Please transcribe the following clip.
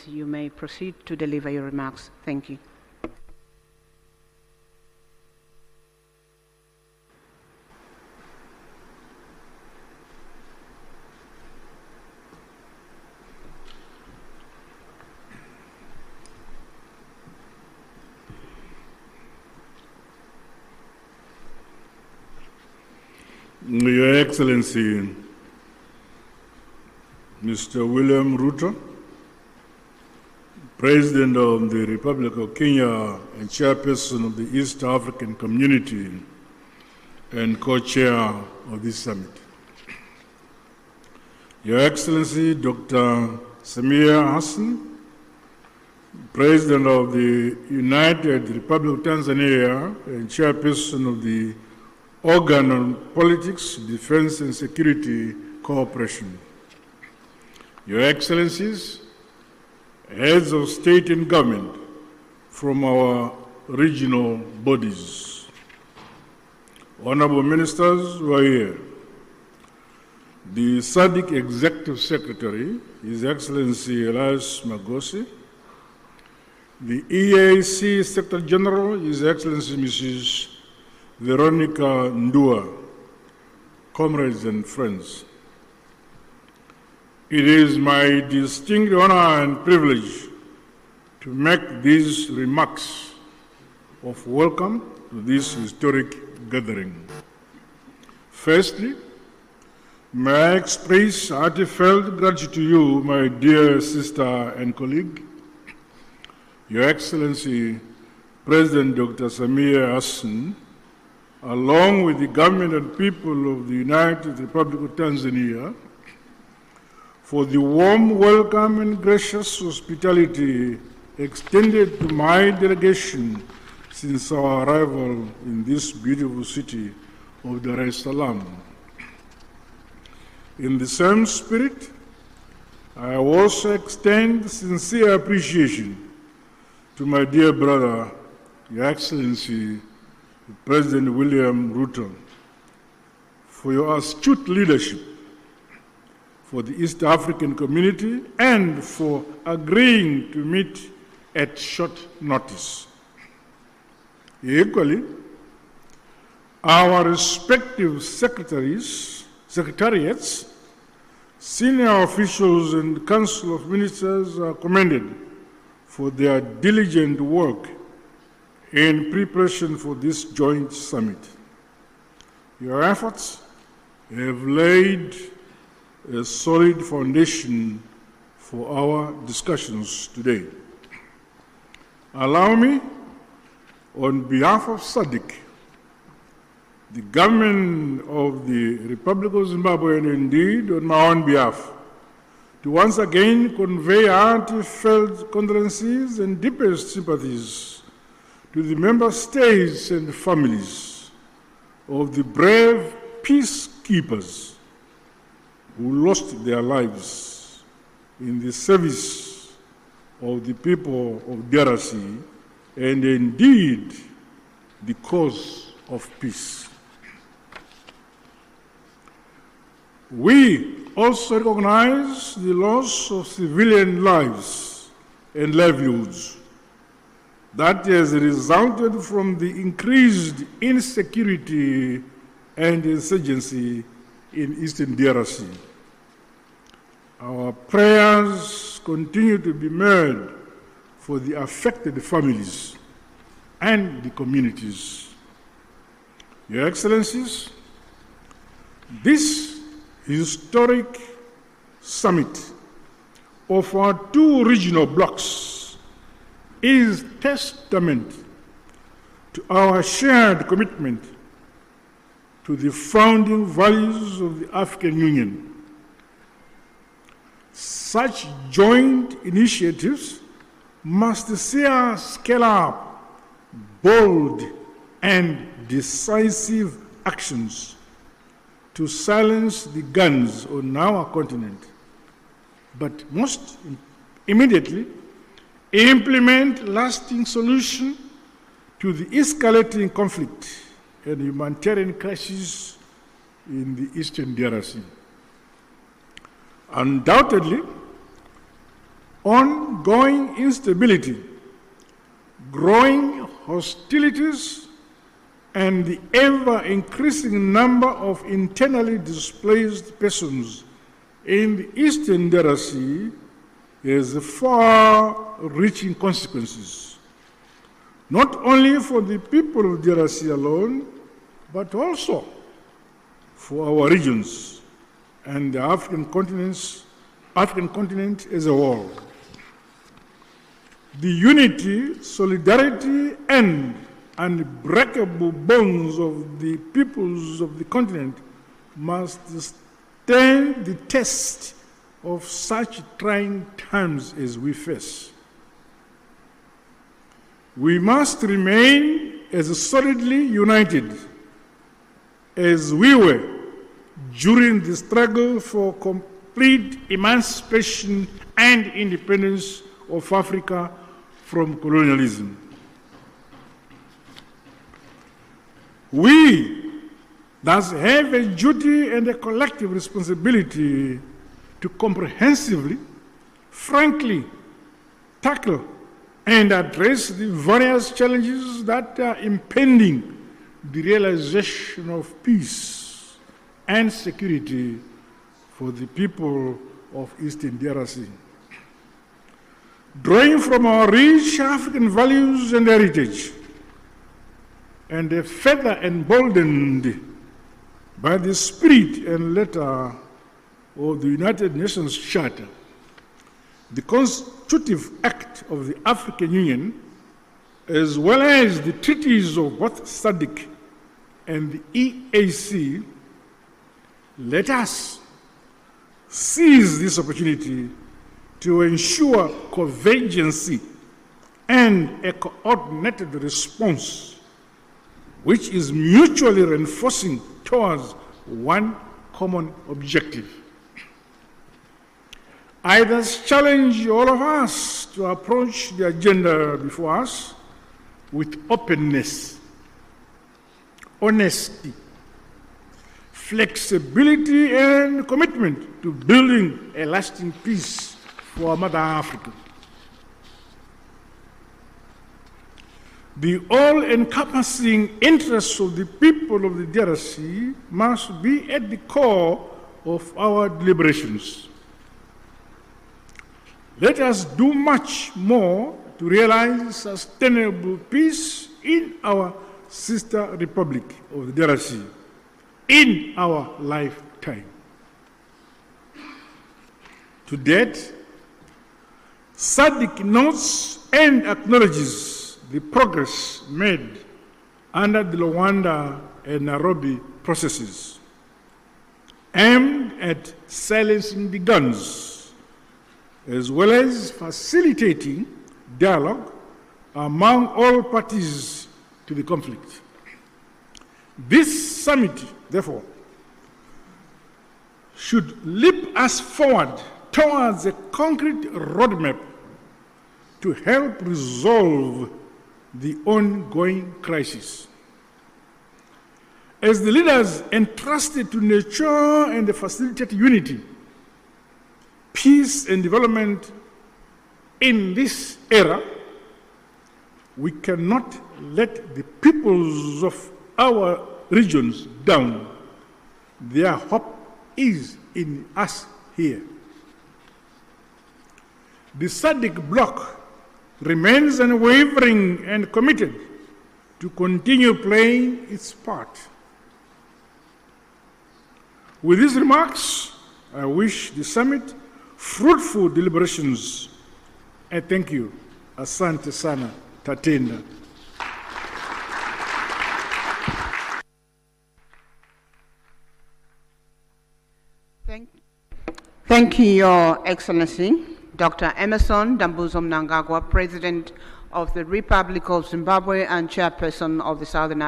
you may proceed to deliver your remarks. Thank you. Your Excellency, Mr. William Ruto, President of the Republic of Kenya and Chairperson of the East African Community and Co-Chair of this summit. Your Excellency, Dr. Samia Hassan, President of the United Republic of Tanzania and Chairperson of the Organ on Politics, Defense and Security Cooperation. Your Excellencies, heads of state and government from our regional bodies, honorable ministers who are here, the SADC Executive Secretary, His Excellency Elias Magosi, the EAC Secretary General, His Excellency Mrs. Veronica Ndua, comrades and friends. It is my distinct honor and privilege to make these remarks of welcome to this historic gathering. Firstly, may I express heartfelt gratitude to you, my dear sister and colleague, Your Excellency, President Dr. Samia Hassan, along with the government and people of the United Republic of Tanzania, for the warm welcome and gracious hospitality extended to my delegation since our arrival in this beautiful city of Dar es Salaam. In the same spirit, I also extend sincere appreciation to my dear brother, Your Excellency, President William Ruto, for your astute leadership for the East African community and for agreeing to meet at short notice. Equally, our respective secretariats, senior officials and Council of Ministers are commended for their diligent work in preparation for this joint summit. Your efforts have laid a solid foundation for our discussions today. Allow me, on behalf of SADC, the government of the Republic of Zimbabwe, and indeed on my own behalf, to once again convey heartfelt condolences and deepest sympathies to the member states and families of the brave peacekeepers who lost their lives in the service of the people of DRC and indeed the cause of peace. We also recognize the loss of civilian lives and livelihoods that has resulted from the increased insecurity and insurgency in Eastern DRC. Our prayers continue to be made for the affected families and the communities. Your Excellencies, this historic summit of our two regional blocs is testament to our shared commitment to the founding values of the African Union. Such joint initiatives must see us scale up bold and decisive actions to silence the guns on our continent, but most immediately implement lasting solutions to the escalating conflict and humanitarian crisis in the Eastern DRC. Undoubtedly, ongoing instability, growing hostilities, and the ever-increasing number of internally displaced persons in the Eastern DRC has far-reaching consequences, not only for the people of DRC alone, but also for our regions and the African continent as a whole. The unity, solidarity, and unbreakable bonds of the peoples of the continent must stand the test of such trying times as we face. We must remain as solidly united as we were during the struggle for complete emancipation and independence of Africa from colonialism. We thus have a duty and a collective responsibility to comprehensively, frankly, tackle and address the various challenges that are impeding the realization of peace and security for the people of Eastern DRC. Drawing from our rich African values and heritage, and further emboldened by the spirit and letter of the United Nations Charter, the constitutive act of the African Union, as well as the treaties of both SADC and the EAC, let us seize this opportunity to ensure convergence and a coordinated response which is mutually reinforcing towards one common objective. I thus challenge all of us to approach the agenda before us with openness, honesty, flexibility, and commitment to building a lasting peace for Mother Africa. The all-encompassing interests of the people of the DRC must be at the core of our deliberations. Let us do much more to realize sustainable peace in our sister republic of the DRC in our lifetime. To date, SADC notes and acknowledges the progress made under the Luanda and Nairobi processes aimed at silencing the guns, as well as facilitating dialogue among all parties to the conflict. This summit, therefore, should leap us forward towards a concrete roadmap to help resolve the ongoing crisis. As the leaders entrusted to nurture and facilitate unity, peace and development in this era, we cannot let the peoples of our regions down. Their hope is in us here. The SADC bloc remains unwavering and committed to continue playing its part. With these remarks, I wish the summit fruitful deliberations. I thank you. Asante sana, tatenda. Thank you, Your Excellency, Dr. Emmerson Dambuzo Mnangagwa, President of the Republic of Zimbabwe and Chairperson of the Southern African